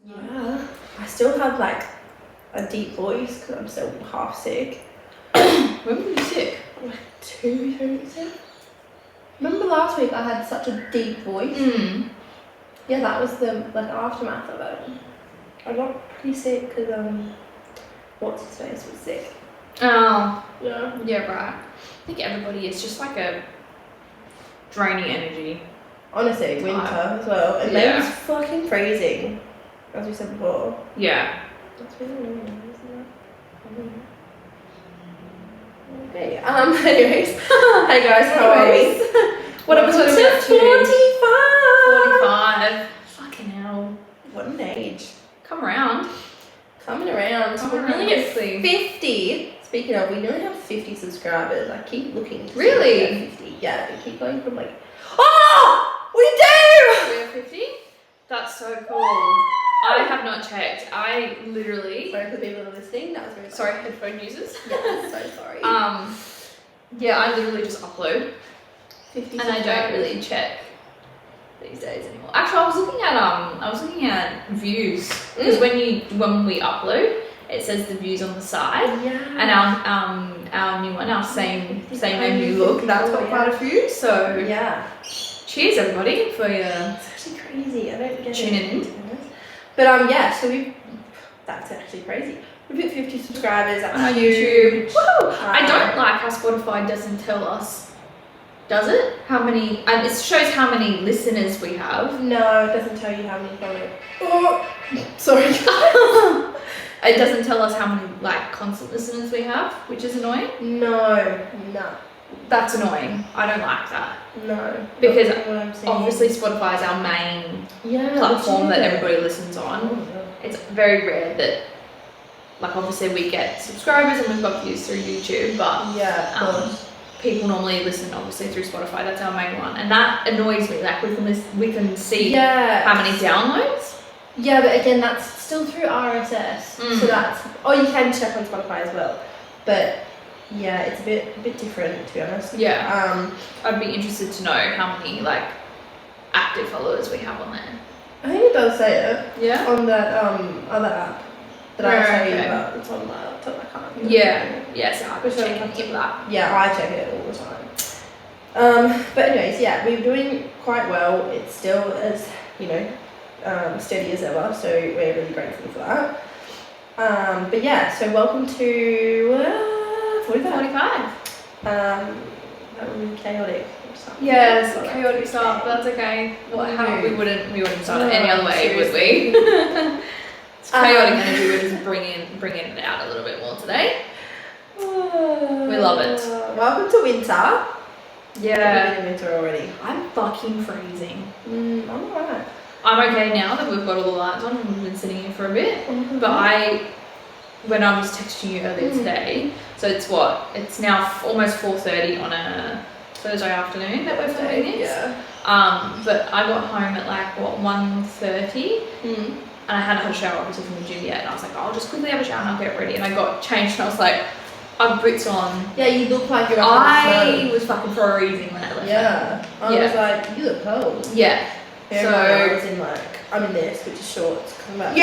Yeah, I still have like a deep voice because I'm still half sick. When were you sick? Like 2 weeks in. Remember last week I had such a deep voice? Yeah, that was the like aftermath of it. I got pretty sick because what's his face was sick. Oh, Yeah. right. I think everybody is just like a draining energy. Honestly, winter as well. And May was fucking freezing, as we said before. Yeah. That's really annoying, isn't it? Okay. Anyways. Hey guys, how are we? What episode are we up to? 45. 45. Fucking hell. What an age. Come around. Coming around. Come We're around nearly at quickly. 50. Speaking of, we nearly have 50 subscribers. I keep looking to Really? see if we get 50. Yeah, we keep going from like, oh, we do! We have 50? That's so cool. I have not checked. I literally. Sorry for the people that are listening. That was very Sorry, headphone users. Yeah, so sorry. Yeah, I literally just upload, 50 and I don't really check these days anymore. Actually, I was looking at views because when we upload, it says the views on the side. Yeah. And our new one, our same new look, that's got quite a few. So yeah. Cheers everybody for your It's actually crazy. I don't get tuning it. in. But yeah, so that's actually crazy. We've hit 50 subscribers On on YouTube. YouTube. Woo! I don't like how Spotify doesn't tell us. Does it? How many? And it shows how many listeners we have. No, it doesn't tell you how many followers. Oh, sorry. It doesn't tell us how many like constant listeners we have, which is annoying. No. That's annoying. I don't like that. No. Because That's what I'm saying. obviously Spotify is our main yeah, platform that legit. everybody listens on. Oh, yeah. It's very rare that, like, obviously we get subscribers and we've got views through YouTube, but Yeah, of course. people normally listen obviously through Spotify. That's our main one, and that annoys me. Like we can see Yeah. how many downloads. Yeah, but again, that's still through RSS. So that's, you can check on Spotify as well. But yeah, it's a bit different, to be honest. Yeah. I'd be interested to know how many like active followers we have on there. I think it does say it. Yeah. On that other app that I was telling you okay. about. It's on my laptop. I can't remember. Yeah. So I'll be Which one checking have to- into that. Yeah, I check it all the time. But anyways, yeah, we're doing quite well. It's still as, steady as ever, so we're really grateful for that. But yeah, so welcome to 45. 45. That would be chaotic. Yes, Well, that's chaotic start, okay. but that's okay. No. We wouldn't start it No, any other way, would we? It's chaotic energy. We're just bringing it out a little bit more today. We love it. Welcome to winter. Yeah. We're in winter already. I'm fucking freezing. I'm alright. I'm okay now that we've got all the lights on and we've been sitting here for a bit. But when I was texting you earlier today, so it's now almost 4:30 on a Thursday afternoon that we're filming this. Yeah. But I got home at like 1:30, and I hadn't had a shower obviously from the gym yet, and I was like, I'll just quickly have a shower and I'll get ready. And I got changed and I was like, I've boots on. Yeah, you look like you're I was fucking freezing when I left. Yeah. I was like, you look cold. Yeah. So I was in I'm in this, which is shorts. I'm going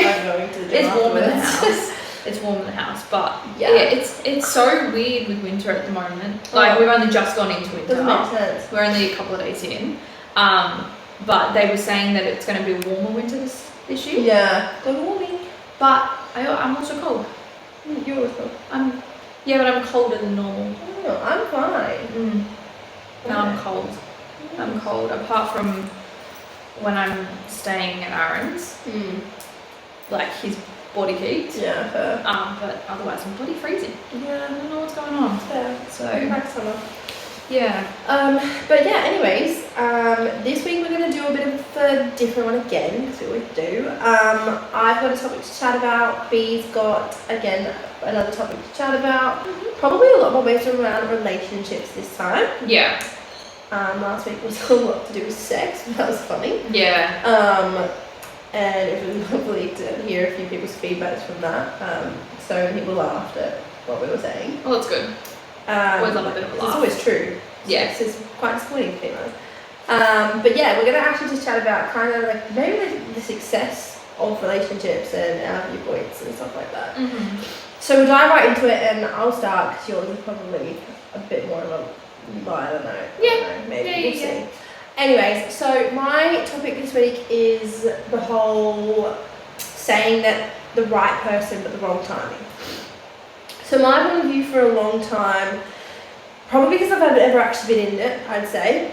to the gym It's warm in the afterwards. house. It's warm in the house, but Yeah. it's so weird with winter at the moment. Like we've only just gone into winter. Doesn't make sense. We're only a couple of days in. But they were saying that it's going to be a warmer winter this year. Yeah. Global warming. But I'm also cold. You're always cold. But I'm colder than normal. Oh, I'm fine. No, I'm cold. I'm cold. Apart from when I'm staying at Aaron's, like his body heat. Yeah, fair. But otherwise I'm bloody freezing. Yeah. I don't know what's going on. Fair. So Back summer. yeah. But yeah, anyways, this week we're going to do a bit of a different one again, because we always do. I've got a topic to chat about. Bee's got, again, another topic to chat about. Probably a lot more based around relationships this time. Yeah. Last week was a lot to do with sex, but that was funny. Yeah. And it was lovely to hear a few people's feedbacks from that. So many people laughed at what we were saying. Well, that's good. Always love a bit of a laugh. It's always true. Yeah. Sex is quite disappointing for females. But yeah, we're gonna actually just chat about kind of like maybe the success of relationships and our viewpoints and stuff like that. So we'll dive right into it, and I'll start because yours is probably a bit more of a, well, I don't know. Maybe we'll see. Anyways, so my topic this week is the whole saying that the right person but the wrong timing. So my point of view for a long time, probably because I've never actually been in it, I'd say,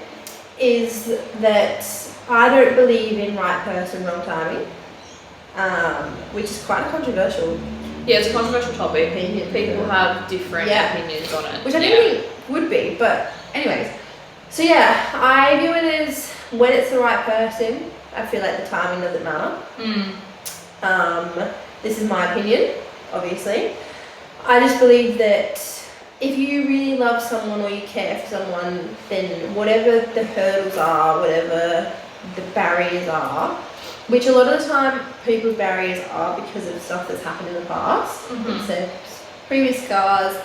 is that I don't believe in right person, wrong timing, which is quite a controversial. Yeah, it's a controversial topic. Opinion. People have different opinions on it. Which I didn't think would be, but anyways. So yeah, I view it as when it's the right person, I feel like the timing doesn't matter. This is my opinion, obviously. I just believe that if you really love someone or you care for someone, then whatever the hurdles are, whatever the barriers are, which a lot of the time people's barriers are because of stuff that's happened in the past, so previous scars.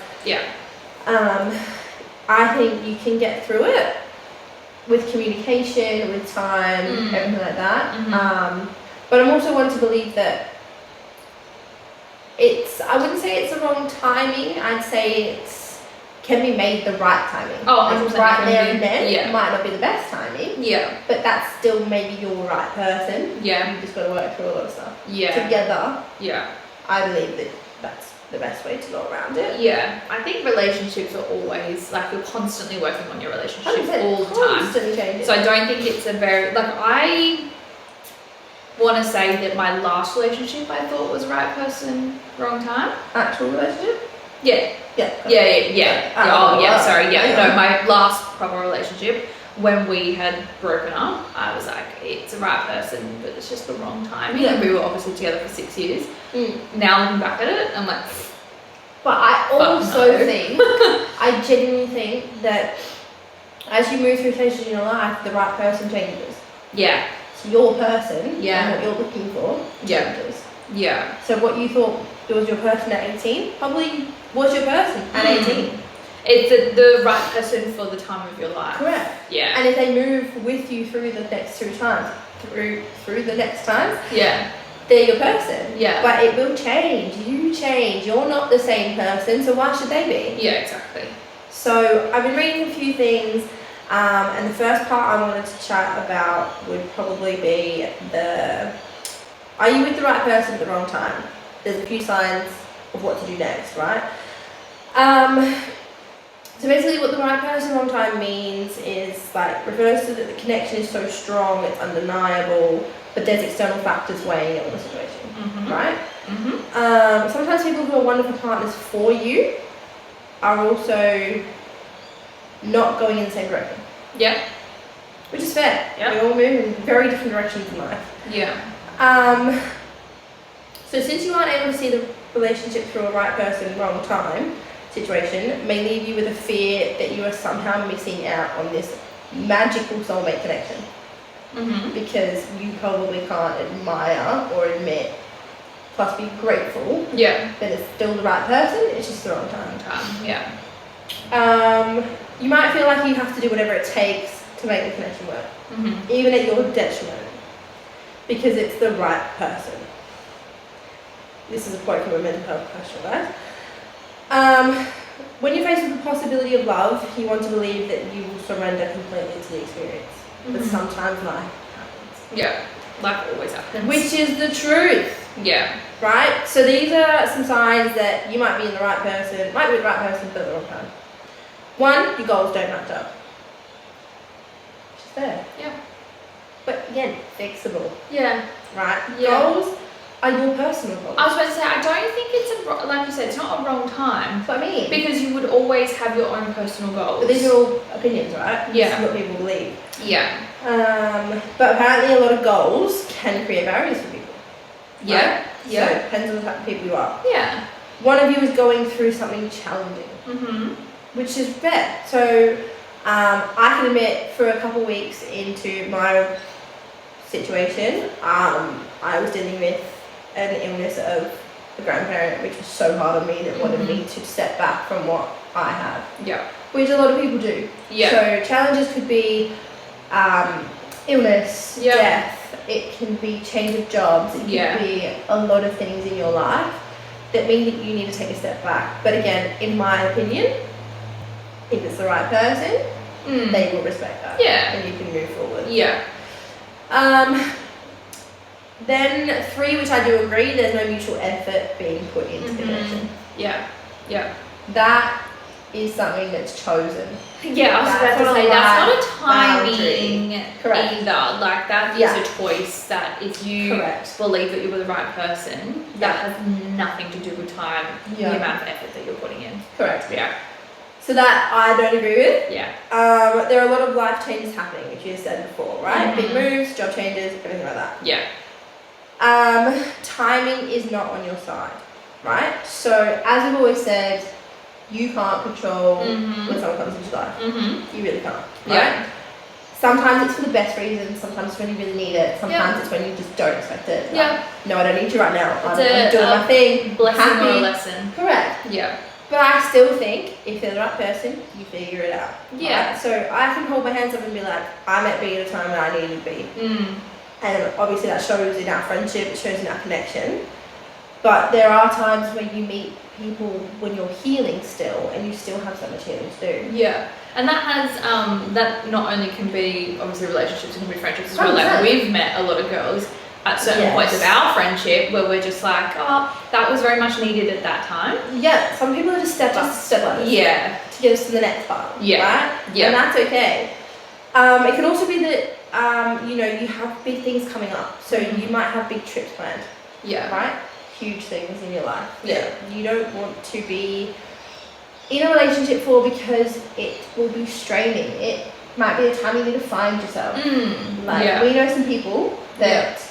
I think you can get through it with communication, with time, everything like that. But I'm also one to believe that I wouldn't say it's the wrong timing, I'd say can be made the right timing. Oh, right there and then. It might not be the best timing. Yeah. But that's still maybe your right person. Yeah. You've just got to work through a lot of stuff. Yeah. Together. Yeah. I believe that that's the best way to go around it. Yeah. I think relationships are always, like, you're constantly working on your relationship all the time. Constantly changing. So I don't think it's a very, like, I want to say that my last relationship I thought was right person, wrong time. Actual relationship? Yeah. Yeah. No, my last proper relationship, when we had broken up, I was like, it's the right person, but it's just the wrong timing. And we were obviously together for 6 years. Now looking back at it, I'm like, but I also think, I genuinely think that as you move through stages in your life, the right person changes. Yeah. So your person and what you're looking for changes. Yeah. So what you thought was your person at 18 probably was your person at 18. It's the right person for the time of your life. Correct. Yeah. And if they move with you through the next through the next times, they're your person. Yeah. But it will change. You change. You're not the same person, so why should they be? Yeah, exactly. So I've been reading a few things, and the first part I wanted to chat about would probably be are you with the right person at the wrong time? There's a few signs of what to do next, right? So basically what the right person wrong time means is, like, refers to that the connection is so strong, it's undeniable, but there's external factors weighing on the situation, right? Sometimes people who are wonderful partners for you are also not going in the same direction. Yeah. Which is fair. Yeah. We all move in very different directions in life. Yeah. So since you aren't able to see the relationship through a right person, wrong time situation, may leave you with a fear that you are somehow missing out on this magical soulmate connection. Because you probably can't admire or admit, plus be grateful that it's still the right person, it's just the wrong time. You might feel like you have to do whatever it takes to make the connection work, even at your detriment, because it's the right person. This is a quote from a mental health professional, right? When you're faced with the possibility of love, you want to believe that you will surrender completely to the experience. But sometimes life happens. Yeah, life always happens. Which is the truth. Yeah. Right? So these are some signs that you might be in the right person, might be the right person, but at the wrong time. One, your goals don't match up. Which is there. Yeah. But again, fixable. Yeah. Right? Yeah. Goals are your personal goals. I was about to say, I don't think it's like you said, it's not a wrong time. That's what I mean. Because you would always have your own personal goals. But these are all opinions, right? Yeah. This is what people believe. Yeah. But apparently a lot of goals can create barriers for people. Yeah. Right? Yeah. So it depends on the type of people you are. Yeah. One of you is going through something challenging. Which is fair. So I can admit, for a couple of weeks into my situation, I was dealing with an illness of a grandparent, which was so hard on me that wanted me to step back from what I have. Yeah. Which a lot of people do. Yeah. So challenges could be illness, Yeah. death. It can be change of jobs. It can be a lot of things in your life that mean that you need to take a step back. But again, in my opinion, if it's the right person, they will respect that. Yeah. And you can move forward. Yeah. Then 3, which I do agree, there's no mutual effort being put into the connection. Yeah. Yeah. That is something that's chosen. Yeah, I was about to say that's not a timing Correct. either. Like that is a choice. That if you Correct. believe that you're the right person, that has nothing to do with time, the amount of effort that you're putting in. Correct. Yeah. So that I don't agree with. Yeah. There are a lot of life changes happening, which you said before, right? Big moves, job changes, everything like that. Yeah. Timing is not on your side, right? So as I've always said, you can't control when someone comes into your life. You really can't, right? Yeah. Sometimes it's for the best reasons, sometimes it's when you really need it, sometimes it's when you just don't expect it. Like, Yeah. no, I don't need you right now. I'm It's doing my thing. Blessing or a happy. lesson. Correct. Yeah. But I still think if they're the right person, you figure it out. Yeah. Right? So I can hold my hands up and be like, I'm at B at a time when I needed to be. And obviously that shows in our friendship, it shows in our connection. But there are times where you meet people when you're healing still, and you still have so much healing to do. Yeah. And that has, that not only can be obviously relationships, it can be friendships as well. Like 100%. we've met a lot of girls at certain points of our friendship where we're just like, oh, that was very much needed at that time. Yeah, some people are just step ladders. Yeah. To get us to the next part. Yeah. Right? Yeah. And that's okay. It can also be that, you know, you have big things coming up. So you might have big trips planned. Yeah. Right? Huge things in your life. Yeah. You don't want to be in a relationship for because it will be straining. It might be a time you need to find yourself. Like we know some people that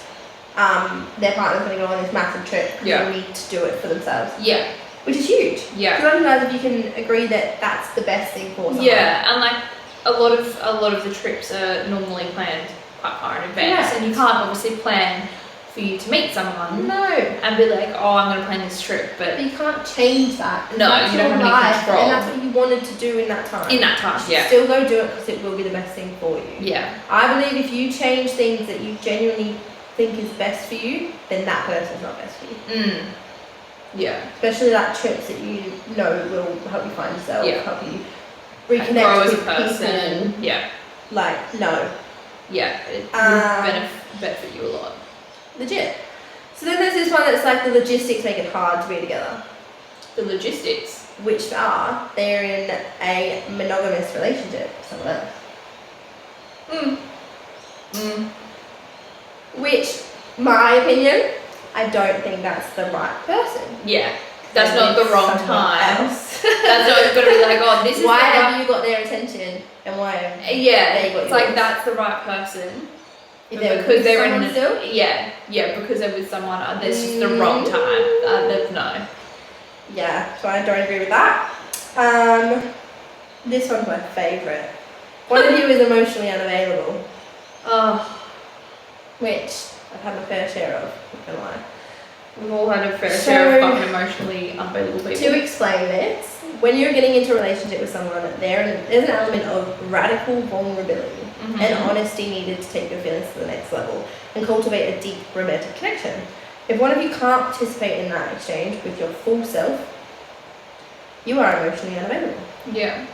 their partner's going to go on this massive trip because they need to do it for themselves. Yeah. Which is huge. Yeah. Good on you guys if you can agree that that's the best thing for someone. Yeah, and like a lot of the trips are normally planned quite far in advance, and you can't obviously plan for you to meet someone. No. And be like, oh, I'm going to plan this trip, but you can't change that. No, that's you don't your have any life, control. and that's what you wanted to do in that time. In that time, yeah. Still go do it because it will be the best thing for you. Yeah. I believe if you change things that you genuinely think is best for you, then that person's not best for you. Yeah. Especially like trips that you know will help you find yourself, help you reconnect grow as with a person. people. Yeah. Like, no. Yeah. It would benefit you a lot. Legit. So then there's this one that's like the logistics make it hard to be together. The logistics? Which are, they're in a monogamous relationship. Some of that. Which, my opinion, I don't think that's the right person. Yeah. That's not the wrong time. Else. That's not going to be like, oh, this is why have you got their attention and why have they got it's yours? like that's the right person. If Because they're in still? because they're with someone, this is the wrong time. No. Yeah, so I don't agree with that. This one's my favourite. One of you is emotionally unavailable. Oh. Which I've had my fair share of, not gonna lie. We've all had a fair share of fucking emotionally unavailable people. To explain this, when you're getting into a relationship with someone, there's an element of radical vulnerability and honesty needed to take your feelings to the next level and cultivate a deep romantic connection. If one of you can't participate in that exchange with your full self, you are emotionally unavailable. Yeah.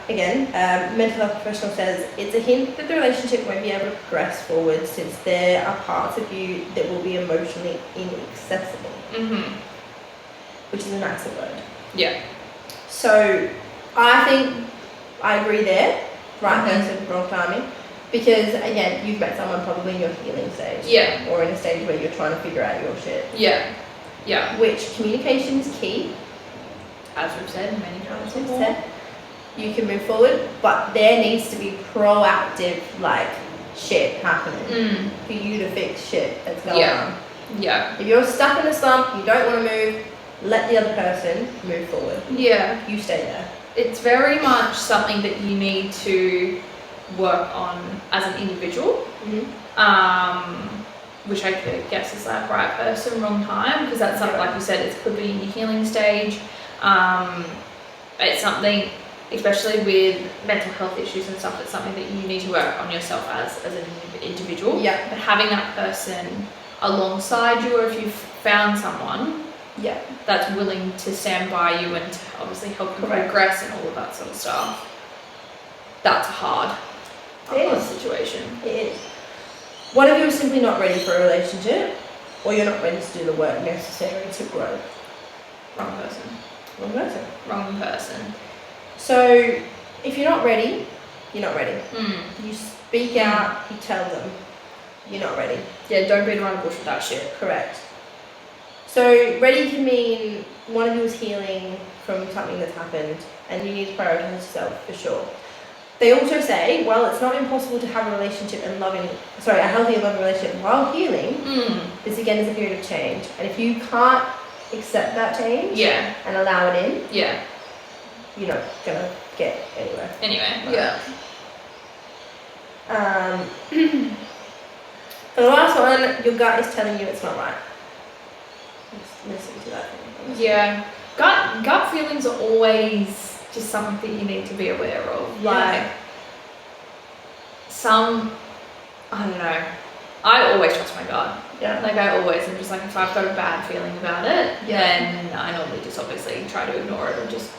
Again, mental health professional says it's a hint that the relationship won't be able to progress forward since there are parts of you that will be emotionally inaccessible. Which is a nicer word. Yeah. So I think I agree there. Right person, wrong timing. Because again, you've met someone probably in your healing stage. Yeah. Or in a stage where you're trying to figure out your shit. Yeah. Yeah. Which communication is key. As we've said many times before. You can move forward, but there needs to be proactive, like, shit happening for you to fix shit that's going on. Yeah. If you're stuck in a slump, you don't want to move, let the other person move forward. Yeah. You stay there. It's very much something that you need to work on as an individual. Which I guess is like right person, wrong time, because that's something, like you said, it could be in your healing stage. It's something, especially with mental health issues and stuff, it's something that you need to work on yourself as an individual. Yeah. But having that person alongside you, or if you've found someone that's willing to stand by you and to obviously help you progress and all of that sort of stuff, that's a hard situation. It is. One of you is simply not ready for a relationship, or you're not ready to do the work necessary to grow. Wrong person. Wrong person. Wrong person. So, if you're not ready, you're not ready. You speak out, you tell them you're not ready. Yeah, don't beat around the bush with that shit. Correct. So, ready can mean one of you is healing from something that's happened, and you need to prioritize yourself for sure. They also say, well, it's not impossible to have a relationship and a healthy and loving relationship while healing. This again is a period of change, and if you can't accept that change and allow it in, you're not gonna get anywhere. For the last one, your gut is telling you it's not right. Just listen to that thing. Yeah. Gut feelings are always just something that you need to be aware of. Like, I don't know. I always trust my gut. Yeah. Like, I always am just like, if I've got a bad feeling about it, then I normally just obviously try to ignore it or just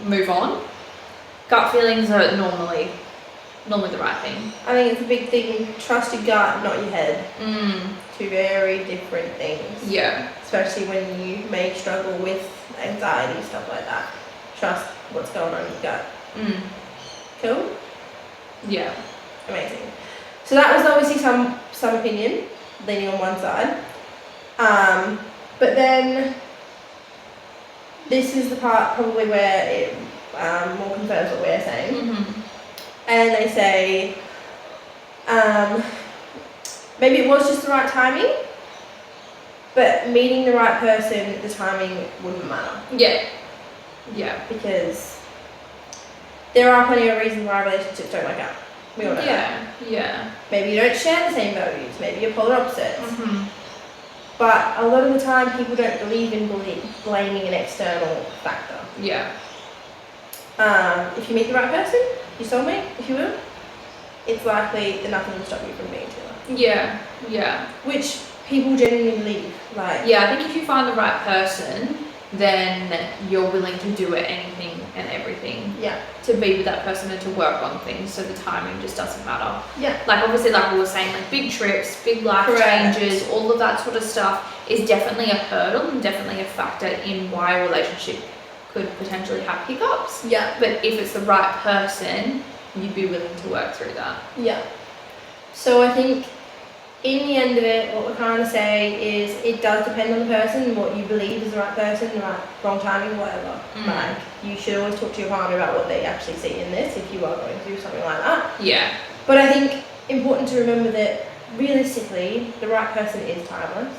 move on. Gut feelings are normally the right thing. I think it's a big thing. Trust your gut, not your head. Two very different things. Yeah. Especially when you may struggle with anxiety, stuff like that. Trust what's going on in your gut. Cool? Yeah. Amazing. So that was obviously some opinion, leaning on one side. But then this is the part probably where it more confirms what we're saying. And they say maybe it was just the right timing, but meeting the right person, the timing wouldn't matter. Yeah. Because there are plenty of reasons why relationships don't work out. We all know that. Yeah. Maybe you don't share the same values, maybe you're polar opposites. But a lot of the time people don't believe in blaming an external factor. Yeah. If you meet the right person, your soulmate, if you will, it's likely that nothing will stop you from being together. Yeah. Which people genuinely believe. Like, yeah, I think if you find the right person, then you're willing to do anything and everything to be with that person and to work on things, so the timing just doesn't matter. Like, obviously, like we were saying, like big trips, big life changes, all of that sort of stuff is definitely a hurdle and definitely a factor in why a relationship could potentially have hiccups. But if it's the right person, you'd be willing to work through that. So I think in the end of it, what we're trying to say is it does depend on the person, what you believe is the right person, the right, wrong timing, whatever. Like, you should always talk to your partner about what they actually see in this if you are going through something like that. But I think important to remember that realistically, the right person is timeless.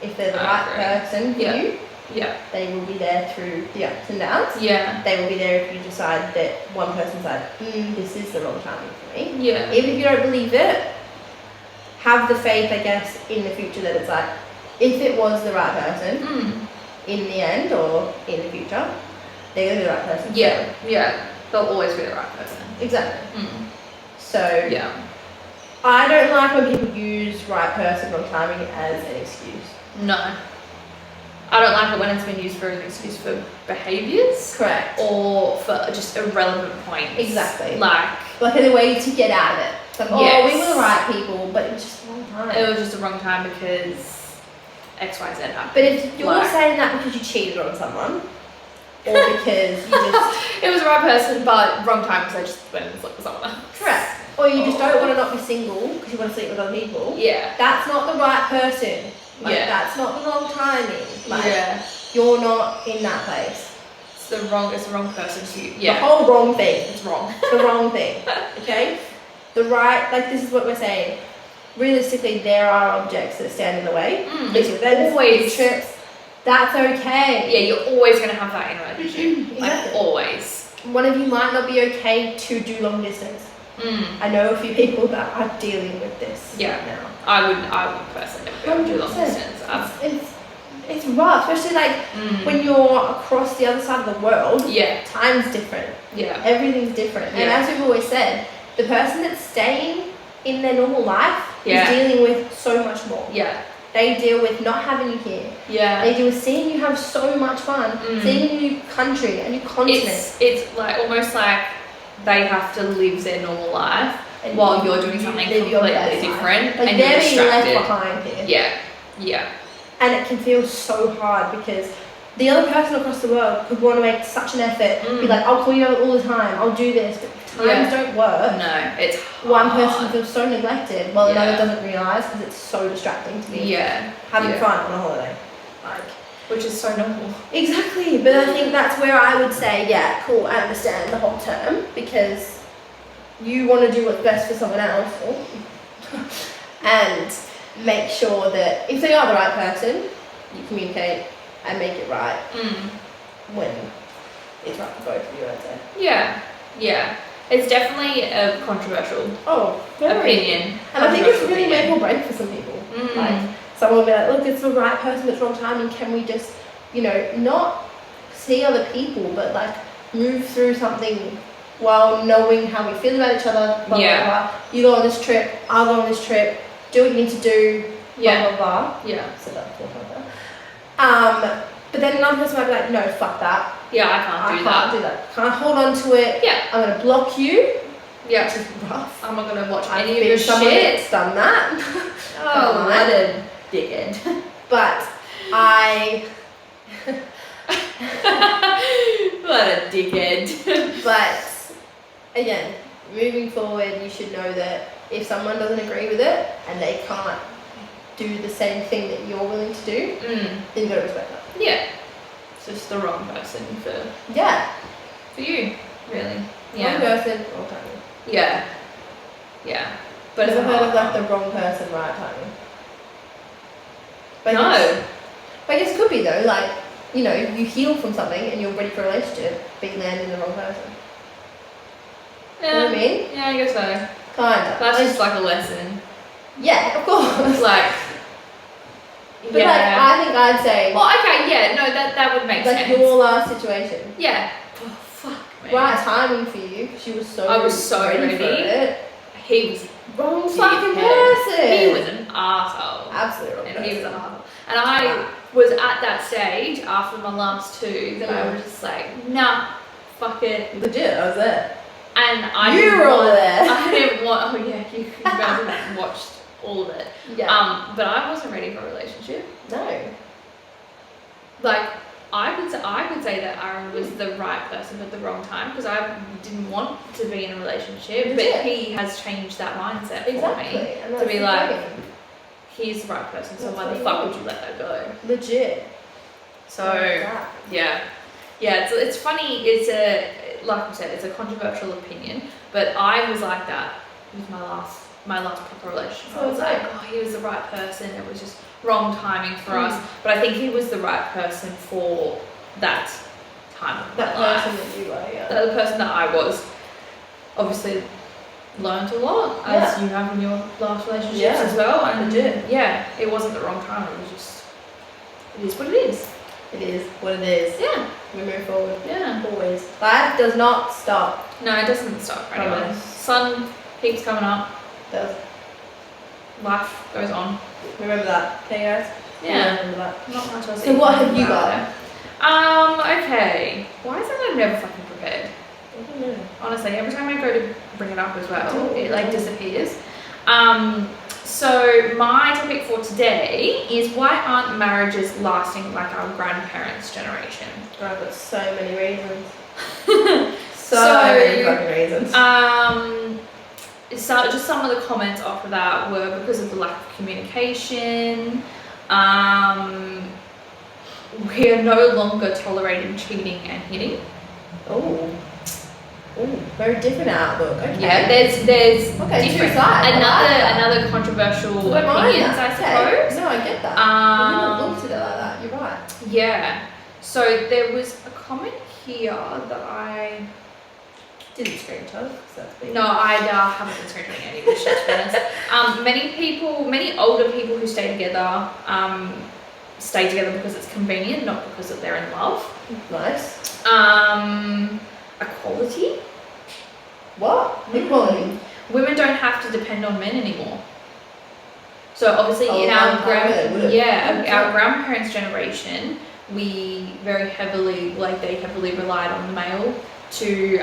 If they're the right person for you, they will be there through the ups and downs. They will be there if you decide that one person's like, this is the wrong timing for me. Even if you don't believe it, have the faith, I guess, in the future that it's like, if it was the right person in the end or in the future, they're going to be the right person. They'll always be the right person. Exactly. So, I don't like when people use right person, wrong timing as an excuse. No. I don't like it when it's been used for an excuse for behaviours. Correct. Or for just irrelevant points. Exactly. Like a way to get out of it. It's like, we were the right people, but it was just the wrong time. It was just the wrong time because X, Y, Z happened. But if you're saying that because you cheated on someone, or because you just... it was the right person, but wrong time because I just went and slept with someone else. Correct. Or you just don't want to not be single because you want to sleep with other people. That's not the right person. That's not the wrong timing. You're not in that place. It's the wrong person to The whole wrong thing. It's wrong. The wrong thing. Okay? The right, this is what we're saying. Realistically, there are objects that stand in the way. There's always trips. That's okay. Yeah, you're always going to have that in a relationship. Exactly. Always. One of you might not be okay to do long distance. I know a few people that are dealing with this now. I would personally never be able to do long distance. it's rough, especially like when you're across the other side of the world. Yeah. Time's different. Yeah. Everything's different. And Yeah. as we've always said, the person that's staying in their normal life is dealing with so much more. Yeah. They deal with not having you here. Yeah. They deal with seeing you have so much fun, seeing a new country, a new continent. It's like almost like they have to live their normal life And while you're doing something completely different, like and you're they're being left distracted. behind here. Yeah. Yeah. And it can feel so hard because the other person across the world could want to make such an effort, be like, I'll call you all the time, I'll do this, but times don't work. No, it's hard. One person feels so neglected while another doesn't realise because it's so distracting to be having fun on a holiday. Like, which is so normal. Exactly, but I think that's where I would say, yeah, cool, I understand the whole term because you want to do what's best for someone else and make sure that if they are the right person, you communicate and make it right when it's right for both of you, I'd say. Yeah, yeah. It's definitely a controversial opinion. And I think it's really make or break for some people. Like, someone will be like, look, it's the right person, it's wrong timing, can we just, you know, not see other people, but like move through something while knowing how we feel about each other, blah, blah, blah. You go on this trip, I'll go on this trip, do what you need to do, blah, blah, blah. Yeah. So that's what but then another person might be like, no, fuck that. Yeah, I can't do that. Can't hold on to it. Yeah. I'm going to block you. Yeah. Which is rough. I'm not going to watch I've any of been your someone shit. that's done that. Oh, what a dickhead. But I... What a dickhead. But, again, moving forward, you should know that if someone doesn't agree with it and they can't do the same thing that you're willing to do, then you've got to respect that. Yeah. It's just the wrong person for you, really. Yeah. Wrong person, wrong timing. Yeah. Yeah. But I've never heard of like the wrong person, right timing. But no. I guess it could be though, like, you know, you heal from something and you're ready for a relationship, but you land in the wrong person. Yeah. You know what I mean? Yeah, I guess so. Kinda. That's just like a lesson. Yeah, of course. Like, but like, I think I'd say. Well, okay, yeah, no, that would make sense. Like your last situation. Yeah. Oh, fuck, man. Right timing for you, because you were so. I was so ready. For it. He was wrong fucking person. He was an arsehole. Absolutely wrong. And he was an arsehole. And I was at that stage after my last two that I was just like, nah, fuck it. Legit, I was there. And I you were all there. I didn't want. Oh yeah, you guys have watched all of it. Yeah. But I wasn't ready for a relationship. No. Like I could say that Aaron was the right person at the wrong time because I didn't want to be in a relationship, but he has changed that mindset for me to be like, he's the right person, so why the fuck would you let that go? Legit. So yeah, it's funny. It's like I said, it's a controversial opinion, but I was like that with my last proper relationship. So I was like, oh, he was the right person. It was just wrong timing for us, but I think he was the right person for that time of my life. Person that you were, The person that I was, obviously learned a lot as you have in your last relationships as well. And it wasn't the wrong time. It was just, it is what it is. It is what it is. Yeah. We move forward. Yeah. Always. Life does not stop. No, it doesn't stop for anyone. Sun keeps coming up. It does. Life goes on. Remember that. Okay, guys? Yeah. Remember that. Not much else. So what have you got? Okay. Why is it I'm never fucking prepared? I don't know. Honestly, every time I go to bring it up as well, it like disappears. So my topic for today is why aren't marriages lasting like our grandparents' generation? I've got so many reasons. so many fucking reasons. So just some of the comments after that were because of the lack of communication. We are no longer tolerating cheating and hitting. Oh, very different outlook. Okay. Yeah, there's okay, different. two sides. Another controversial opinions, I suppose. No, I get that. I didn't look at it like that. You're right. Yeah. So there was a comment here that I didn't screenshot. No, I haven't been screenshotting any of this shit, to be honest. Many older people who stay together stay together because it's convenient, not because that they're in love. Nice. Equality. What? Equality. Women don't have to depend on men anymore. So obviously in our our grandparents' generation, we very heavily, like they heavily relied on the male to,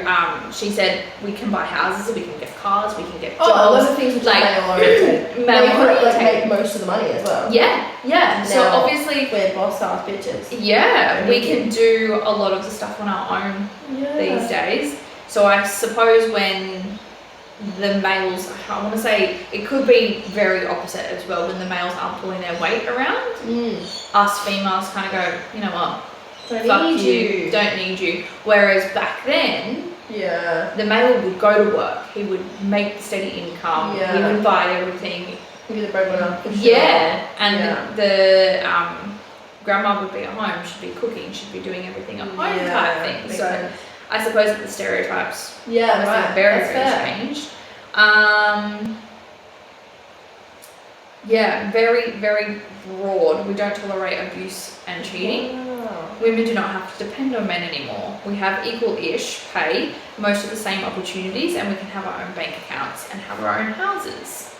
she said, we can buy houses, we can get cars, we can get jobs. Oh, a lot of things which like, male oriented. Make most of the money as well. Yeah. So obviously we're boss ass bitches. Yeah, we can do a lot of the stuff on our own these days. So I suppose when the males, I want to say it could be very opposite as well, when the males aren't pulling their weight around, us females kind of go, you know what, don't need you. Whereas back then, the male would go to work, he would make the steady income, he would buy everything. He'd be the breadwinner. And the grandma would be at home, she'd be cooking, she'd be doing everything at home type thing. So sense. I suppose that the stereotypes right. very changed. Very, very broad. We don't tolerate abuse and cheating. Women do not have to depend on men anymore. We have equal-ish pay, most of the same opportunities, and we can have our own bank accounts and have our own houses.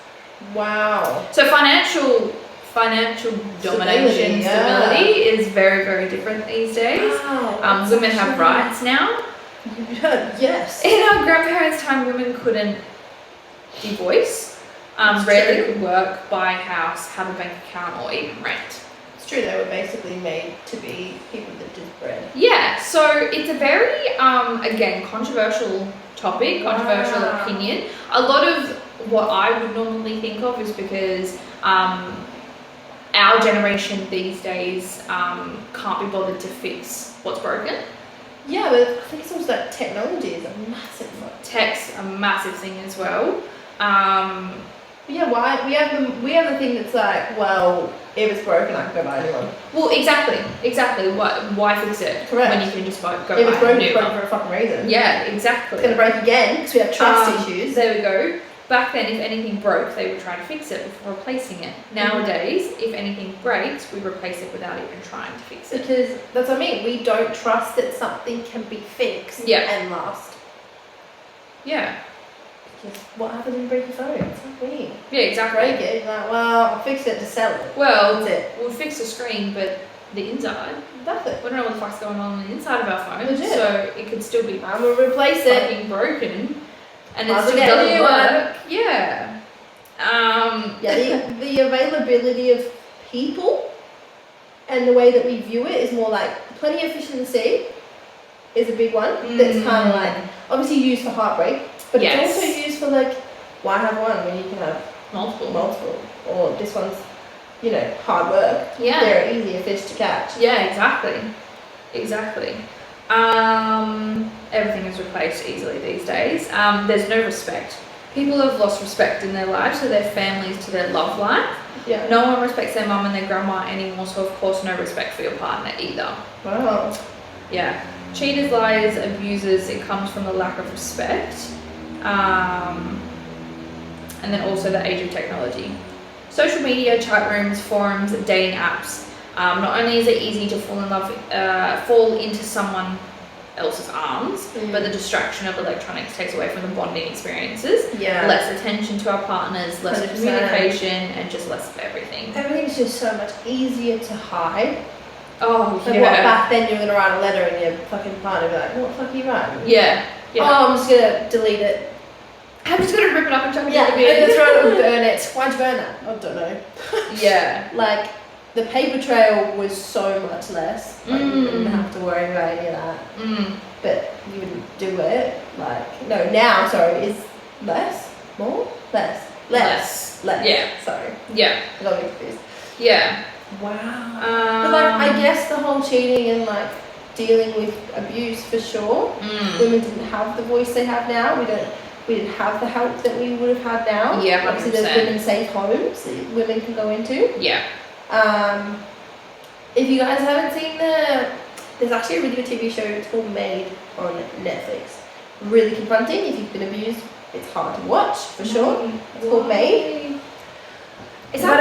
Wow. So financial domination, stability is very, very different these days. Wow, women have rights now. Yes. In our grandparents' time, women couldn't divorce, rarely could work, buy a house, have a bank account, or even rent. It's true, they were basically made to be people that did bread. Yeah, so it's a very, again, controversial topic, controversial opinion. A lot of what I would normally think of is because our generation these days can't be bothered to fix what's broken. Yeah, but I think it's almost like technology is a massive one. Tech's a massive thing as well. Why we have the thing that's like, well, if it's broken, I can go buy a new one. Well, exactly. Why fix it? Correct. When you can just go buy if it's broken, a new it's broken for a fucking reason. Yeah, exactly. It's gonna break again because we have trust issues. There we go. Back then, if anything broke, they would try to fix it before replacing it. Nowadays, if anything breaks, we replace it without even trying to fix it. Because that's what I mean. We don't trust that something can be fixed and last. Yeah. Because what happens when you break your phone? It's like me. Yeah, exactly. Break it. You're like, well, I'll fix it to sell it. Well, that's it. We'll fix the screen, but the inside. That's it. We don't know what the fuck's going on the inside of our phone. Legit. So it could still be. I'm gonna replace it. Fucking broken. And it Might still as well get a doesn't new work. Yeah. The availability of people and the way that we view it is more like plenty efficiency is a big one. That's kind of like obviously used for heartbreak, but it's also used for like, why have one when you can have multiple, or this one's, hard work. Yeah, they're easier fish to catch. Yeah, exactly. Everything is replaced easily these days. There's no respect. People have lost respect in their lives, to their families, to their love life. Yeah. No one respects their mum and their grandma anymore, so of course no respect for your partner either. Wow. Yeah. Cheaters, liars, abusers, it comes from the lack of respect. And then also the age of technology. Social media, chat rooms, forums, dating apps. Not only is it easy to fall into someone else's arms, but the distraction of electronics takes away from the bonding experiences. Yeah. Less attention to our partners, less 100%. Communication, and just less of everything. Everything's just so much easier to hide. Oh, like what, back then you were going to write a letter and your fucking partner would be like, what the fuck are you writing? Yeah. Oh, I'm just going to delete it. I'm just going to rip it up and chuck it in the bin. Yeah, that's right, and burn it. Why'd you burn that? I don't know. Yeah. Like, the paper trail was so much less. Like, you didn't have to worry about any of that. But you wouldn't do it. Like, no, now, is less? More? Less. Yeah. Sorry. Yeah. I got me confused. Yeah. Wow. But like, I guess the whole cheating and like dealing with abuse for sure. Women didn't have the voice they have now. We didn't have the help that we would have had now. Yeah, 100%. Obviously, there's women safe homes that women can go into. Yeah. If you guys haven't seen there's actually a really good TV show. It's called Made on Netflix. Really confronting. If you've been abused, it's hard to watch for sure. It's called Made. Is that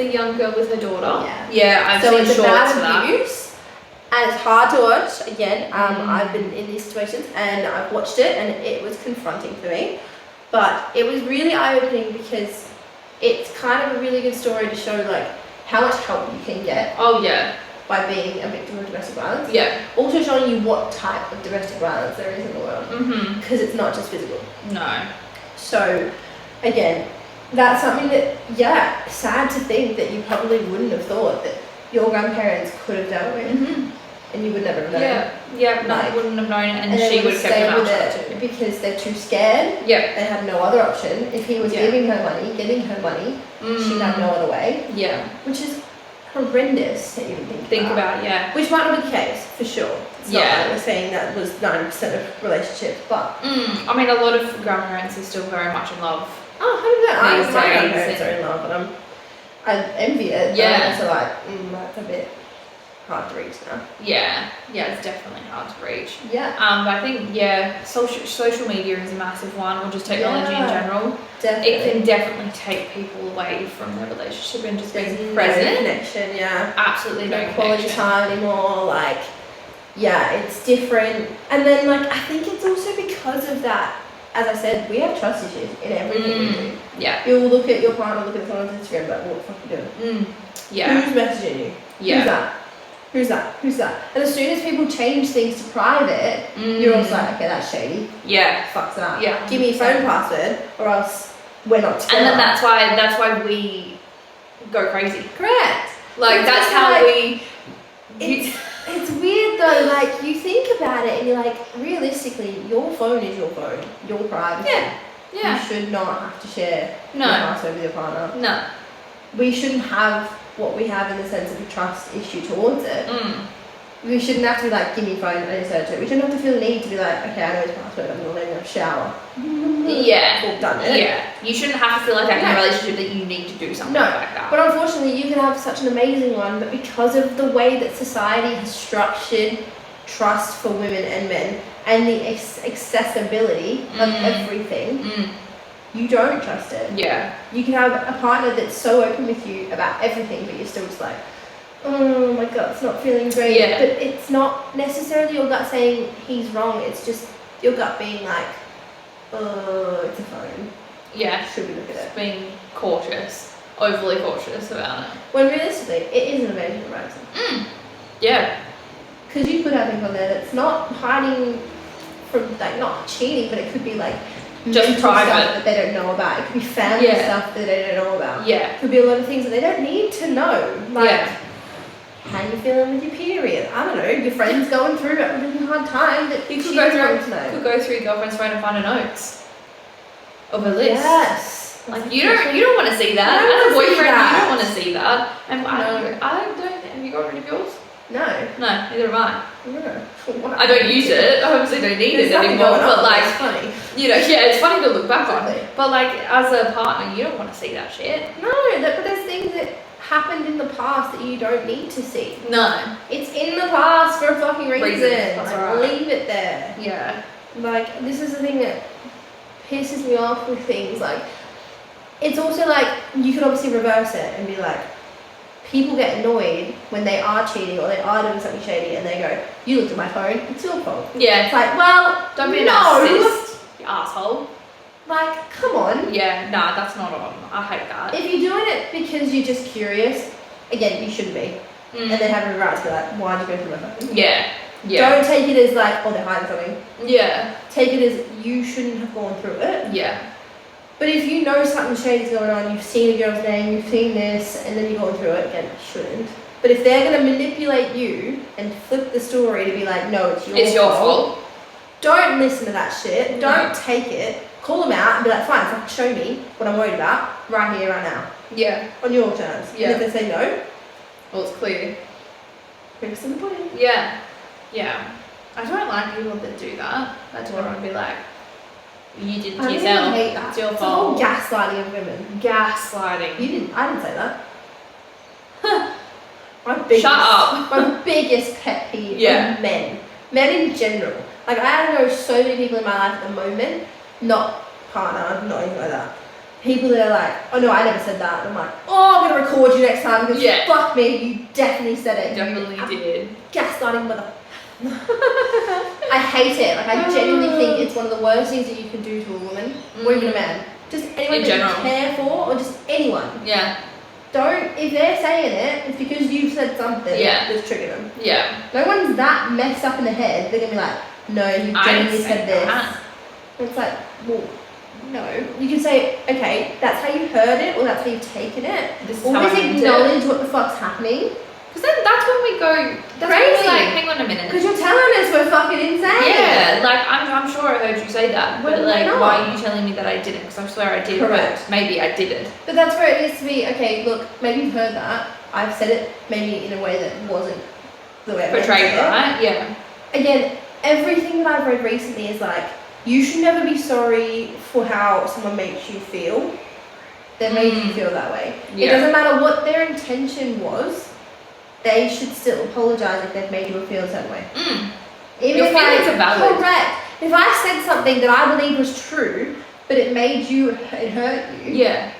the young girl with her daughter. Yeah. I've So seen it's shorts about for that. abuse, and it's hard to watch. Again, I've been in these situations, and I've watched it, and it was confronting for me. But it was really eye-opening because it's kind of a really good story to show like how much help you can get. Oh yeah. By being a victim of domestic violence. Yeah. Also showing you what type of domestic violence there is in the world. Because it's not just physical. No. So, again, that's something that, sad to think that you probably wouldn't have thought that your grandparents could have dealt with. And you would never have known. Yeah, no, I wouldn't have known it, and she would have kept her mouth shut too. Because they're too scared. Yeah. They had no other option. If he was giving her money, getting her money, she'd have no other way. Yeah. Which is horrendous to even think about. Which might not be the case, for sure. It's not like we're saying that was 90% of relationships, but... I mean, a lot of grandparents are still very much in love. Oh, 100%. My grandparents are in love, and I envy it. Yeah. But I'm also like, that's a bit hard to reach now. Yeah, it's definitely hard to reach. Yeah. But I think, social media is a massive one, or just technology in general. Definitely. It can definitely take people away from their relationship and just being no present. Connection, Absolutely no quality connection. time anymore. Like, it's different. And then, like, I think it's also because of that. As I said, we have trust issues in everything we do. Yeah. You'll look at your partner, look at someone's Instagram, but what the fuck are you doing? Yeah. Who's messaging you? Yeah. Who's that? And as soon as people change things to private, you're also like, okay, that's shady. Yeah. Fuck that. Yeah. Give me your phone password, or else we're not together. And then that's why we go crazy. Correct. Like, it's that's how like, It's weird though, like, you think about it and you're like, realistically, your phone is your phone, your privacy. Yeah. You should not have to share your password with your partner. No. We shouldn't have what we have in the sense of a trust issue towards it. We shouldn't have to be like, give me your phone, I just search it. We shouldn't have to feel the need to be like, okay, I know his password, I'm going to let him shower. Yeah. We've done it. Yeah. You shouldn't have to feel like that in a relationship that you need to do something like that. But unfortunately, you can have such an amazing one, but because of the way that society has structured trust for women and men and the accessibility of everything, you don't trust it. Yeah. You can have a partner that's so open with you about everything, but you're still just like, oh my god, it's not feeling great. Yeah. But it's not necessarily your gut saying he's wrong, it's just your gut being like, oh, it's a phone. Yeah. Should we look at it? Being cautious, overly cautious about it. When realistically, it is an invasion of privacy. Yeah. Because you could have things on there that's not hiding from, like, not cheating, but it could be like just mental private stuff that they don't know about. It could be family stuff that they don't know about. Yeah. It could be a lot of things that they don't need to know. Like, how you feeling with your period? I don't know. Your friend's going through a really hard time that you could she go doesn't through. know. Could go through your girlfriend's phone and find her notes of a list. Yes. Like, you don't want to see that. As a boyfriend, you don't want to see that. And I don't. Have you got rid of yours? No. No, neither have I. No. I don't use it. I obviously don't need it anymore. But like, it's funny. It's funny to look back Exactly. on. But like, as a partner, you don't want to see that shit. No, but there's things that happened in the past that you don't need to see. No. It's in the past for a fucking reason. That's Like, right. leave it there. Yeah. Like, this is the thing that pisses me off with things. Like, it's also like, you could obviously reverse it and be like, people get annoyed when they are cheating or they are doing something shady and they go, you looked at my phone, it's your fault. Yeah. It's like, well, Don't be a no. narcissist, you asshole. Like, come on. Yeah, nah, that's not on. I hate that. If you're doing it because you're just curious, again, you shouldn't be. And then have every right to be like, why'd you go through my phone? Yeah. Don't take it as like, oh, they're hiding something. Yeah. Take it as you shouldn't have gone through it. Yeah. But if you know something shady's going on, you've seen a girl's name, you've seen this, and then you're going through it, again, you shouldn't. But if they're going to manipulate you and flip the story to be like, no, it's your fault, don't listen to that shit. Don't take it. Call them out and be like, fine, fucking show me what I'm worried about right here, right now. Yeah. On your terms. Yeah. And if they say no, well, it's clear. proof's in the pudding. Yeah. Yeah. I don't like people that do that. I don't want to be like, you did it to yourself. I hate that. It's your It's the whole fault. gaslighting of women. Gaslighting. I didn't say that. Shut up. My biggest pet peeve Yeah. of men in general. Like, I know so many people in my life at the moment, not partner, not anything like that, people that are like, oh no, I never said that. And I'm like, oh, I'm gonna record you next time because fuck me, you definitely said it. Definitely did. Gaslighting mother. I hate it. Like I genuinely think it's one of the worst things that you can do to a woman or even a man. Just anyone that you care for, or just anyone. Yeah. Don't, if they're saying it, it's because you've said something that's triggered them. Yeah. No one's that messed up in the head. They're gonna be like, no, you genuinely said this. It's like, well, no. You can say, okay, that's how you heard it, or that's how you've taken it. Always acknowledge what the fuck's happening. Because then that's when we go crazy. When we're like, hang on a minute. Because you're telling us we're fucking insane. Yeah, like I'm sure I heard you say that, but like, why are you telling me that I didn't? Because I swear I did, Correct. But maybe I didn't. But that's where it needs to be. Okay, look, maybe you've heard that. I've said it maybe in a way that wasn't the way I portrayed, right? Yeah. Again, everything that I've read recently is like, you should never be sorry for how someone makes you feel. They made you feel that way. Yeah. It doesn't matter what their intention was. They should still apologise if they've made you feel a certain way. Even your feelings are valid. Correct. If I said something that I believed was true, but it made you, it hurt you. Yeah.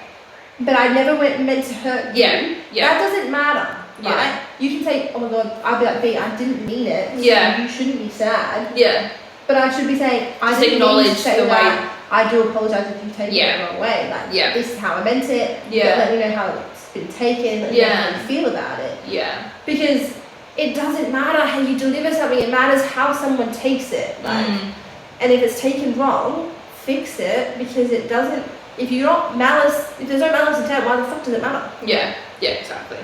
But I never meant to hurt you. Yeah. That doesn't matter. Yeah. Right? You can say, oh my god, I'll be like, B, I didn't mean it. So yeah. You shouldn't be sad. Yeah. But I should be saying, I just didn't acknowledge mean to say the that. way. I do apologise if you've taken it the wrong way. Like, this is how I meant it. Yeah. Let me know how it's been taken. Let me know how you feel about it. Yeah. Because it doesn't matter how you deliver something. It matters how someone takes it. Like, and if it's taken wrong, fix it. Because it doesn't. If you're not malice, if there's no malice intent, why the fuck does it matter? Yeah. Yeah. Exactly.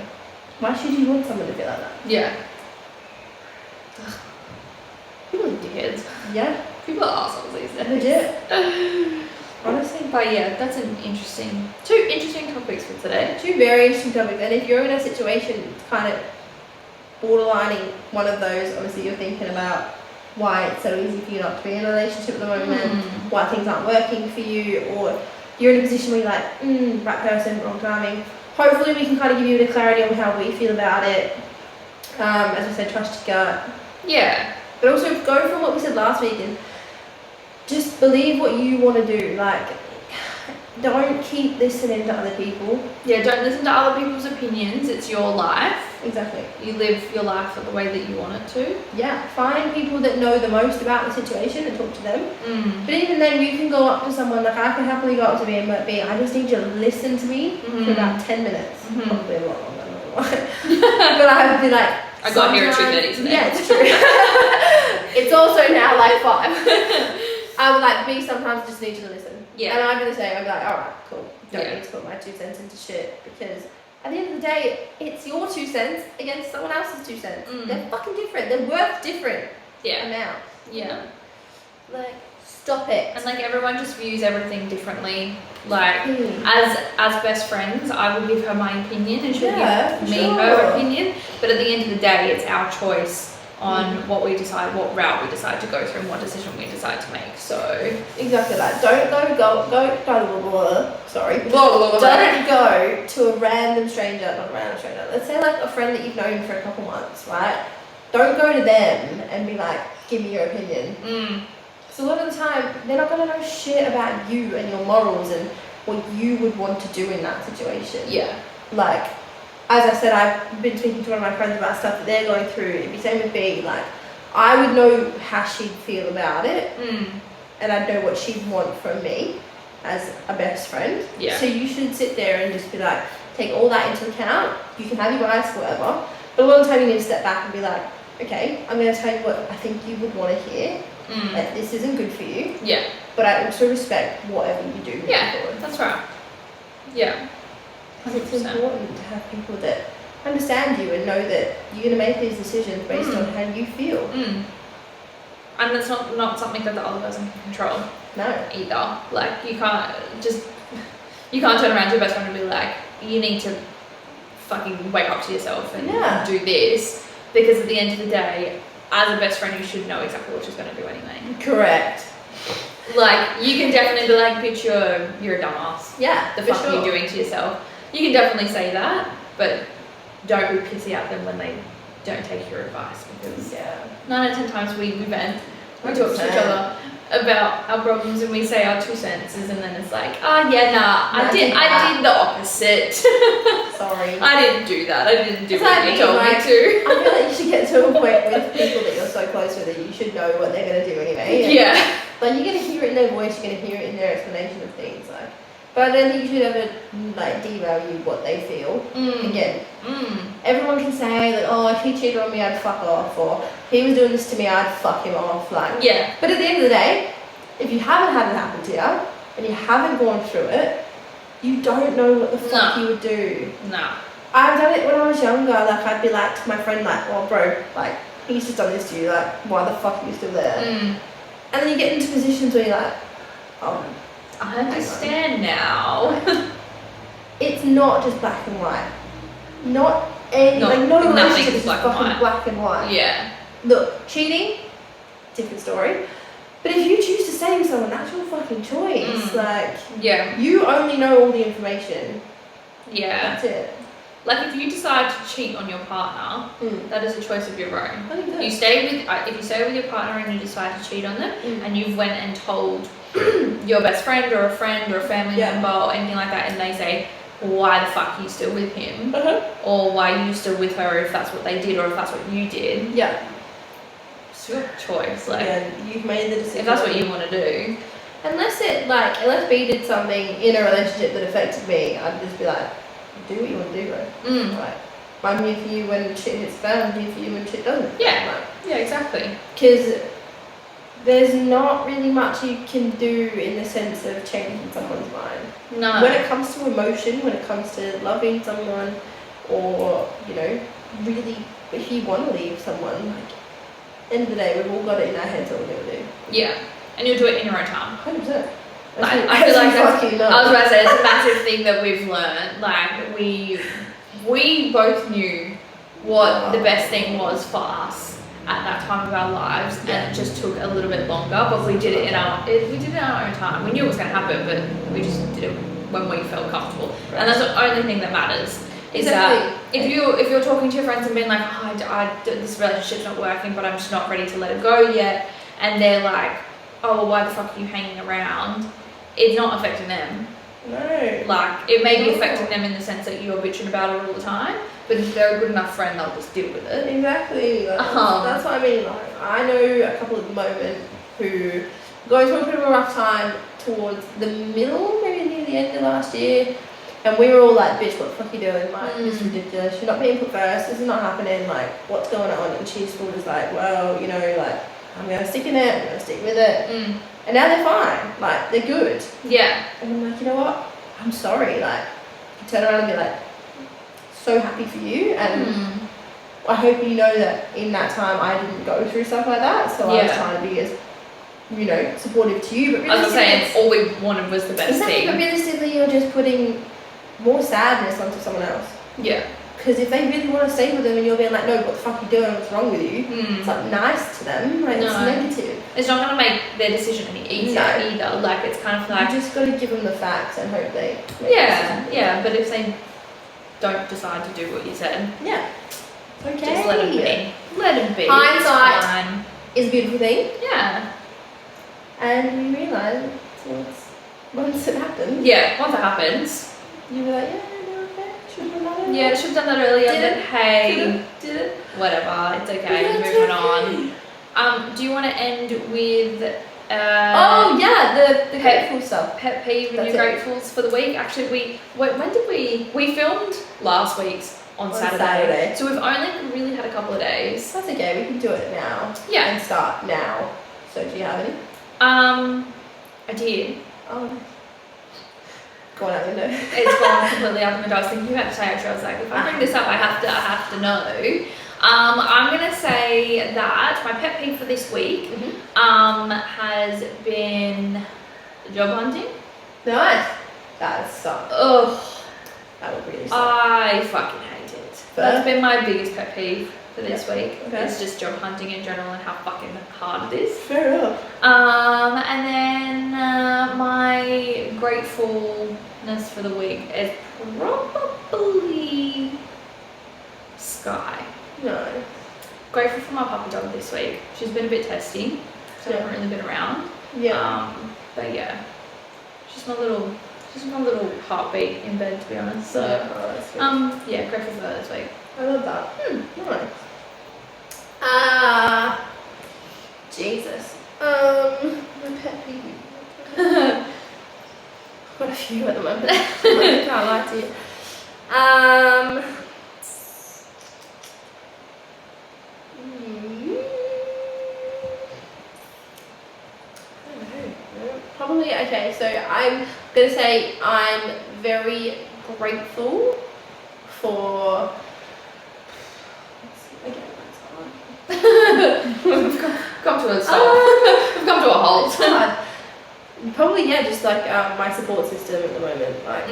Why should you want someone to feel like that? Yeah. People are dickheads. Yeah. People are assholes these days. Legit. Honestly. But yeah, that's two interesting topics for today. Two very interesting topics. And if you're in a situation kind of borderlining one of those, obviously you're thinking about why it's so easy for you not to be in a relationship at the moment, why things aren't working for you, or you're in a position where you're like, right person, wrong timing. Hopefully we can kind of give you a bit of clarity on how we feel about it. As I said, trust your gut. Yeah. But also go from what we said last week and just believe what you want to do. Like, don't keep listening to other people. Yeah, don't listen to other people's opinions. It's your life. Exactly. You live your life the way that you want it to. Yeah, find people that know the most about the situation and talk to them. But even then, you can go up to someone, like I can happily go up to me and be, I just need you to listen to me for about 10 minutes. Probably a lot longer, I don't know why. But I would be like, I got here at 2:30 today. Yeah, it's true. It's also now like 5. I would like, me sometimes just need you to listen. Yeah. And I'm going to say, I'd be like, alright, cool. Don't need to put my 2 cents into shit, because at the end of the day, it's your 2 cents against someone else's 2 cents. They're fucking different. They're worth different amounts. Yeah. Like, stop it. And like everyone just views everything differently. Like as best friends, I will give her my opinion and she'll give me her opinion. But at the end of the day, it's our choice on what we decide, what route we decide to go through, and what decision we decide to make. So exactly that. Don't go to a random stranger, not a random stranger. Let's say like a friend that you've known for a couple months, right? Don't go to them and be like, give me your opinion. So a lot of the time, they're not going to know shit about you and your morals and what you would want to do in that situation. Yeah. Like, as I said, I've been speaking to one of my friends about stuff that they're going through. It'd be same with me. Like, I would know how she'd feel about it, and I'd know what she'd want from me as a best friend. Yeah. So you should sit there and just be like, take all that into account. You can have your bias, whatever, but a lot of the time you need to step back and be like, okay, I'm going to tell you what I think you would want to hear. Like, this isn't good for you. Yeah. But I also respect whatever you do. Yeah, that's right. Yeah. Because it's important to have people that understand you and know that you're going to make these decisions based on how you feel. And it's not something that the other person can control. No. Either. Like, you can't turn around to your best friend and be like, you need to fucking wake up to yourself and do this. Because at the end of the day, as a best friend, you should know exactly what she's going to do anyway. Correct. Like, you can definitely be like, bitch, you're a dumbass. Yeah, the fuck are you doing to yourself? You can definitely say that, but don't be pissy at them when they don't take your advice, because 9 out of 10 times we vent, we talk to each other, about our problems and we say our 2 sentences and then it's like, oh yeah, nah, I did the opposite. Sorry. I didn't do that. I didn't do It's what like you told me like, to. I feel like you should get to a point with people that you're so close with that you should know what they're going to do anyway. And, Yeah. like, you're going to hear it in their voice, you're going to hear it in their explanation of things. Like, but I don't think you should ever, like, devalue what they feel. Again, everyone can say that, oh, if he cheated on me, I'd fuck off, or if he was doing this to me, I'd fuck him off. Like, Yeah. But at the end of the day, if you haven't had it happen to you and you haven't gone through it, you don't know what the fuck you would do. No. I've done it when I was younger. Like, I'd be like to my friend, like, oh, bro, like, he's just done this to you. Like, why the fuck are you still there? And then you get into positions where you're like, oh, I understand now. it's not just black and white. Not any, like, no relationship is just fucking black and white. Yeah. Look, cheating, different story. But if you choose to stay with someone, that's your fucking choice. Like, yeah, you only know all the information. Yeah. That's it. Like, if you decide to cheat on your partner, that is a choice of your own. I think so. You stay with, if you stay with your partner and you decide to cheat on them, and you've went and told your best friend or a family member or anything like that, and they say, why the fuck are you still with him? Or why are you still with her if that's what they did or if that's what you did? Yeah. It's your choice. Like, you've made the decision. if that's what you want to do. Unless B did something in a relationship that affected me, I'd just be like, do what you want to do, bro. Like, I'm here for you when shit hits the fan, I'm here for you when shit doesn't. Yeah. Like, Yeah, exactly. Because there's not really much you can do in the sense of changing someone's mind. No. When it comes to emotion, when it comes to loving someone, or, you know, really, if you want to leave someone, like, end of the day, we've all got it in our heads what we're going to do. Yeah. And you'll do it in your own time. 100%. I feel like that's, I was about to say, it's a massive thing that we've learned. Like, we both knew what the best thing was for us at that time of our lives, and it just took a little bit longer, but we did it in our own time. We knew it was going to happen, but we just did it when we felt comfortable. Right. And that's the only thing that matters. Is that if you're talking to your friends and being like, oh, this relationship's not working, but I'm just not ready to let it go yet, and they're like, oh, well, why the fuck are you hanging around? It's not affecting them. No. Like, it may be affecting them in the sense that you're bitching about it all the time, but if they're a good enough friend, they'll just deal with it. Exactly. Like, that's what I mean. Like, I know a couple at the moment who are going through a bit of a rough time towards the middle, maybe near the end of last year. And we were all like, bitch, what the fuck are you doing? Like, this is ridiculous. You're not being put first. This is not happening. Like, what's going on? And she's still just like, well, you know, like, I'm going to stick in it. I'm going to stick with it. And now they're fine. Like, they're good. Yeah. And I'm like, you know what? I'm sorry. Like, you turn around and be like, so happy for you. And I hope you know that in that time I didn't go through stuff like that. So I was trying to be as, you know, supportive to you. But I was saying, all we wanted was the best thing. But realistically, you're just putting more sadness onto someone else. Yeah. Because if they really want to stay with them and you're being like, no, what the fuck are you doing? What's wrong with you? It's not nice to them. Like, it's negative. It's not going to make their decision any easier either. Like, it's kind of like, you just got to give them the facts and hope they yeah. But if they don't decide to do what you said, okay, just let them be. Let them be. Hindsight is a beautiful thing. Yeah. And you realise once it happens. Yeah, once it happens. You were like, should have done that. Yeah, should have done that earlier. Did it? Whatever. It's okay. Moving on. Do you want to end with? The grateful stuff. Pet peeve and your gratefuls for the week. Actually, when did we filmed last week's on Saturday. So we've only really had a couple of days. That's okay. We can do it now. Yeah. And start now. So do you have any? I did. Oh. Gone out the window. It's gone completely out the window. I was thinking about to say, actually, I was like, if I bring this up, I have to know. I'm gonna say that my pet peeve for this week has been job hunting. Nice. That sucks. Ugh. That would really suck. I fucking hate it. That's been my biggest pet peeve for this week. Okay. It's just job hunting in general and how fucking hard it is. Fair enough. And then my gratefulness for the week is probably Sky. No. Grateful for my puppy dog this week. She's been a bit testy, so I haven't really been around. Yeah. But yeah, just my little heartbeat in bed, to be honest. So Yeah, oh, that's good. yeah, grateful for that this week. I love that. Nice. Jesus. My pet peeve. I've got a few at the moment. I can't lie to you. Probably, okay, so I'm gonna say I'm very grateful for, again, that's hard. We've come to a stop. We've come to a halt. It's hard. Probably, yeah, just like my support system at the moment. Like,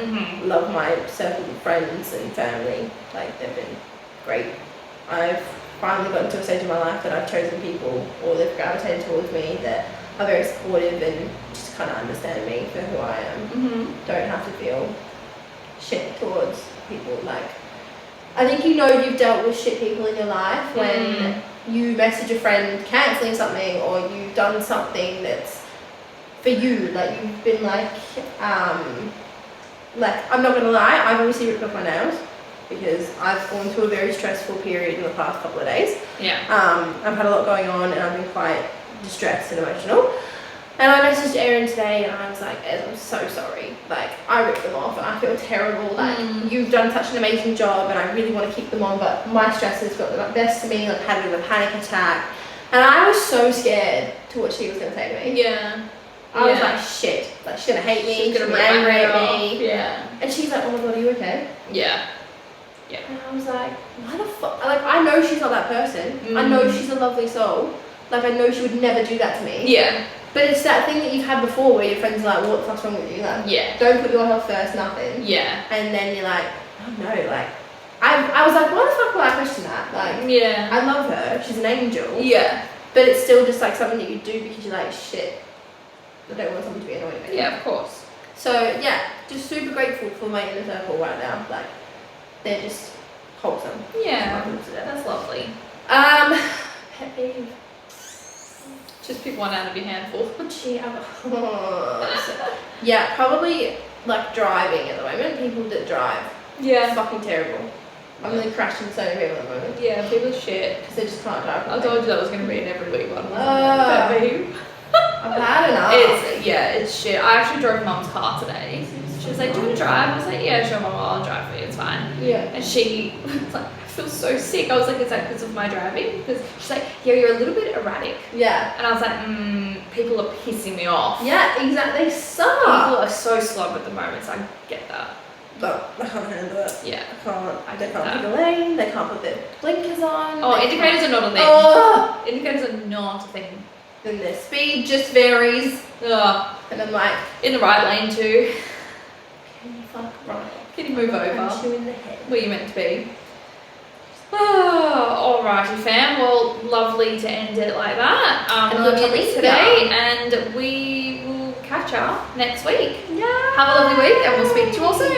love my circle of friends and family. Like, they've been great. I've finally gotten to a stage in my life that I've chosen people, or they've gravitated towards me, that are very supportive and just kind of understand me for who I am. Don't have to feel shit towards people. Like, I think you know you've dealt with shit people in your life when you message a friend cancelling something, or you've done something that's for you. Like, you've been like I'm not gonna lie, I've obviously ripped off my nails because I've gone through a very stressful period in the past couple of days. I've had a lot going on and I've been quite distressed and emotional. And I messaged Erin today and I was like, I'm so sorry. Like, I ripped them off and I feel terrible. Like, you've done such an amazing job and I really want to keep them on, but my stress has got the best of me. Like, had a bit of a panic attack. And I was so scared to what she was going to say to me. I was like, shit. Like, she's going to hate me. She's going to be angry at me. And she's like, oh my God, are you okay? And I was like, why the fuck? Like, I know she's not that person. I know she's a lovely soul. Like, I know she would never do that to me. But it's that thing that you've had before where your friends are like, what the fuck's wrong with you? Like, don't put your health first, nothing. And then you're like, oh no, like, I was like, why the fuck would I question that? Like, I love her. She's an angel. But it's still just like something that you do because you're like, shit, I don't want someone to be annoyed with me. Of course. So, yeah, just super grateful for my inner circle right now. Like, they're just wholesome. That's lovely. Pet peeve. Just pick one out of your handful. Yeah, probably like driving at the moment. People that drive. Fucking terrible. I'm really crashing so many people at the moment. People are shit. Because they just can't drive. I told you that was going to be an every week one. I've had enough. It's shit. I actually drove Mum's car today. She was like, do you want to drive? I was like, yeah, sure, Mum, I'll drive for you, it's fine. And she was like, I feel so sick. I was like, is that because of my driving? Because she's like, yeah, you're a little bit erratic. And I was like, people are pissing me off. Exactly. They suck. People are so slow at the moment, so I get that. But I can't handle it. I They can't pick a lane, they can't put their blinkers on. Indicators are not a thing. Indicators are not a thing. Then their speed just varies. And I'm like, in the right lane too. can you fuck right? Can you move over? Punch you in the head. Where you meant to be. Alrighty fam, well lovely to end it like that. Good topics today, and we will catch up next week. Have a lovely week and we'll speak to you all soon.